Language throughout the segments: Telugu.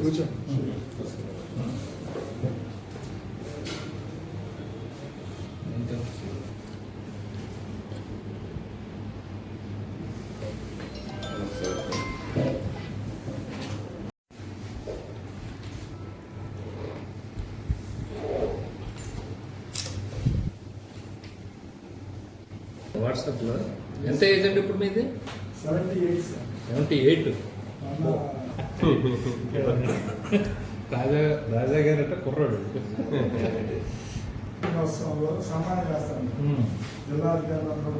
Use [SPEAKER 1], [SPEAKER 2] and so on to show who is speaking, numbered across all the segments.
[SPEAKER 1] కూర్చో
[SPEAKER 2] వాట్సాప్లో ఎంత ఏజ్ అండి ఇప్పుడు మీది?
[SPEAKER 1] 78
[SPEAKER 2] రాజా గారు అంటే కుర్రాడు.
[SPEAKER 1] సన్మానం చేస్తాను జిల్లాధికారులు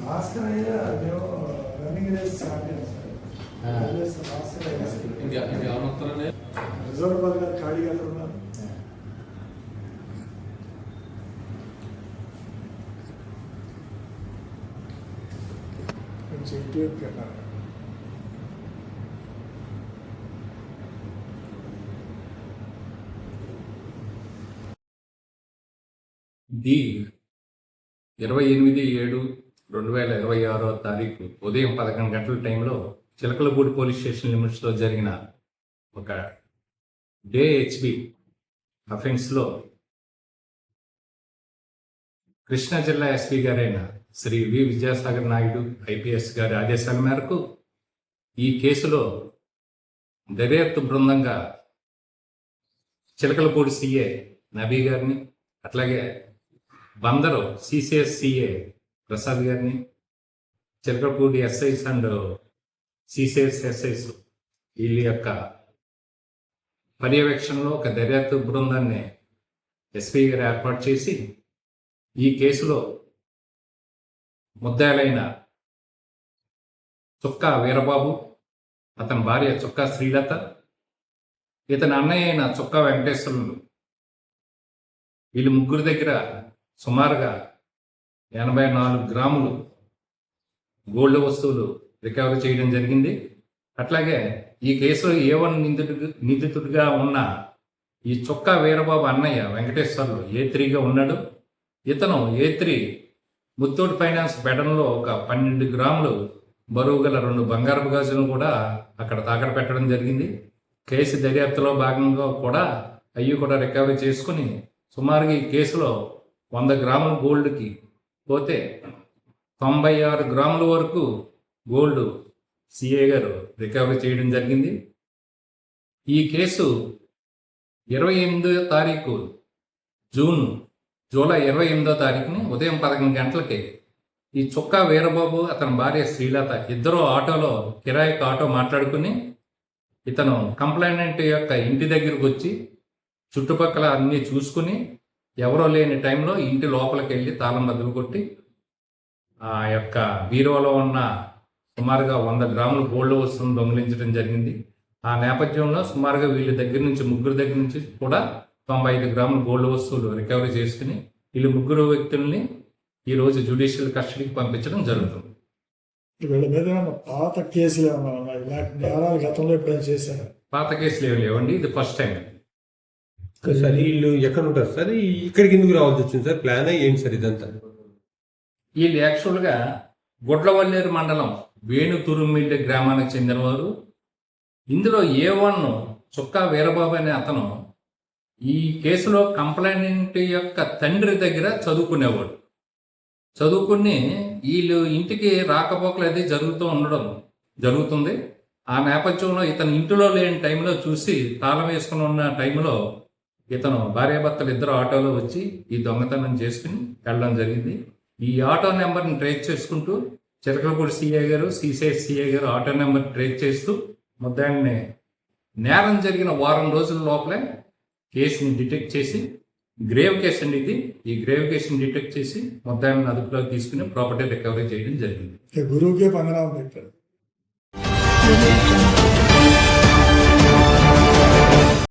[SPEAKER 1] భాస్కర్ అయ్యా రన్నింగ్ రేస్ ఛాంపియన్ రిజర్వ్ బాల్ గారు ఖాళీగా ఉన్నారు. కొంచెం ఇటువైపు వెళ్ళాలి.
[SPEAKER 2] ది 28/7/2026 ఉదయం 11 గంటల టైంలో చిలకలగూడి పోలీస్ స్టేషన్ లిమిట్స్లో జరిగిన ఒక డేహెచ్బి అఫెన్స్లో కృష్ణా జిల్లా ఎస్పీ గారైన శ్రీ వి విద్యాసాగర్ నాయుడు ఐపీఎస్ గారి ఆదేశాల మేరకు ఈ కేసులో దర్యాప్తు బృందంగా చిలకలపూడి సిఏ నబీ గారిని, అట్లాగే బందరు సిసిఎస్ సిఏ ప్రసాద్ గారిని, Chilakalapudi SIs and CCS SIs వీళ్ళ యొక్క పర్యవేక్షణలో ఒక దర్యాప్తు బృందాన్ని ఎస్పీ గారు ఏర్పాటు చేసి ఈ కేసులో ముద్దాయిలైన చుక్కా వీరబాబు, అతని భార్య చుక్కా శ్రీలత, ఇతని అన్నయ్య అయిన చుక్కా వెంకటేశ్వరులు, వీళ్ళు ముగ్గురు దగ్గర సుమారుగా 84 గ్రాములు గోల్డ్ వస్తువులు రికవరీ చేయడం జరిగింది. అట్లాగే ఈ కేసులో A1 నిందితుడిగా ఉన్న ఈ చుక్కా వీరబాబు అన్నయ్య వెంకటేశ్వర్లు A3గా ఉన్నాడు. ఇతను A3 ముత్తూట్ ఫైనాన్స్ బెడంలో ఒక 12 గ్రాములు బరువు గల 2 బంగారపు గాజులను కూడా అక్కడ తాకట్టు పెట్టడం జరిగింది. కేసు దర్యాప్తులో భాగంగా కూడా అవి కూడా రికవరీ చేసుకుని సుమారుగా ఈ కేసులో 100 గ్రాముల గోల్డ్కి పోతే 96 గ్రాముల వరకు గోల్డ్ సిఏ గారు రికవరీ చేయడం జరిగింది. ఈ కేసు 28వ తారీఖు జూలై 28వ తారీఖుని ఉదయం 11 గంటలకి ఈ చుక్కా వీరబాబు, అతని భార్య శ్రీలత ఇద్దరు ఆటోలో కిరాయికి ఆటో మాట్లాడుకుని ఇతను కంప్లైనెంట్ యొక్క ఇంటి దగ్గరకు వచ్చి చుట్టుపక్కల అన్నీ చూసుకుని ఎవరో లేని టైంలో ఇంటి లోపలికి వెళ్ళి తాళం బదులు కొట్టి ఆ యొక్క బీరువాలో ఉన్న సుమారుగా 100 గ్రాముల గోల్డ్ వస్తువును దొంగిలించడం జరిగింది. ఆ నేపథ్యంలో సుమారుగా వీళ్ళ దగ్గర నుంచి ముగ్గురు దగ్గర నుంచి కూడా 95 గ్రాముల గోల్డ్ వస్తువులు రికవరీ చేసుకుని వీళ్ళు ముగ్గురు వ్యక్తుల్ని ఈరోజు జ్యుడిషియల్ కస్టడీకి పంపించడం జరుగుతుంది.
[SPEAKER 1] వీళ్ళ మీద పాత కేసులు ఇలాంటి నేరాలు గతంలో ఎప్పుడైనా చేశారు?
[SPEAKER 2] పాత కేసులు ఏమి లేవండి, ఇది ఫస్ట్ టైం.
[SPEAKER 3] సార్ వీళ్ళు ఎక్కడ ఉంటారు సార్? ఇక్కడికి ఎందుకు రావాల్సి వచ్చింది సార్? ప్లాన్ ఏంటి సార్ ఇదంతా?
[SPEAKER 2] వీళ్ళు యాక్చువల్గా గుడ్లవల్లేరు మండలం వేణుతురుమిల్లి గ్రామానికి చెందినవారు. ఇందులో A1 చుక్కా వీరబాబు అనే అతను ఈ కేసులో కంప్లైంట్ యొక్క తండ్రి దగ్గర చదువుకునేవాడు. చదువుకుని వీళ్ళు ఇంటికి రాకపోకలు అది జరుగుతుంది. ఆ నేపథ్యంలో ఇతను ఇంటిలో లేని టైంలో చూసి తాళం వేసుకుని ఉన్న టైంలో ఇతను భార్యాభర్తలు ఇద్దరు ఆటోలో వచ్చి ఈ దొంగతనం చేసుకుని వెళ్ళడం జరిగింది. ఈ ఆటో నెంబర్ని ట్రేస్ చేసుకుంటూ చిలకలపూడి సిఐ గారు, సిసిఎస్ సిఐ గారు ఆటో నెంబర్ ట్రేస్ చేస్తూ ముద్దాయిని నేరం జరిగిన వారం రోజుల లోపలే కేసుని డిటెక్ట్ చేసి, గ్రేవ్ కేసు అండి ఇది, ఈ గ్రేవ్ కేసుని డిటెక్ట్ చేసి ముద్దాయిని అదుపులోకి తీసుకుని ప్రాపర్టీ రికవరీ చేయడం జరిగింది.
[SPEAKER 1] గురువుకే పంగనామం పెట్టారు.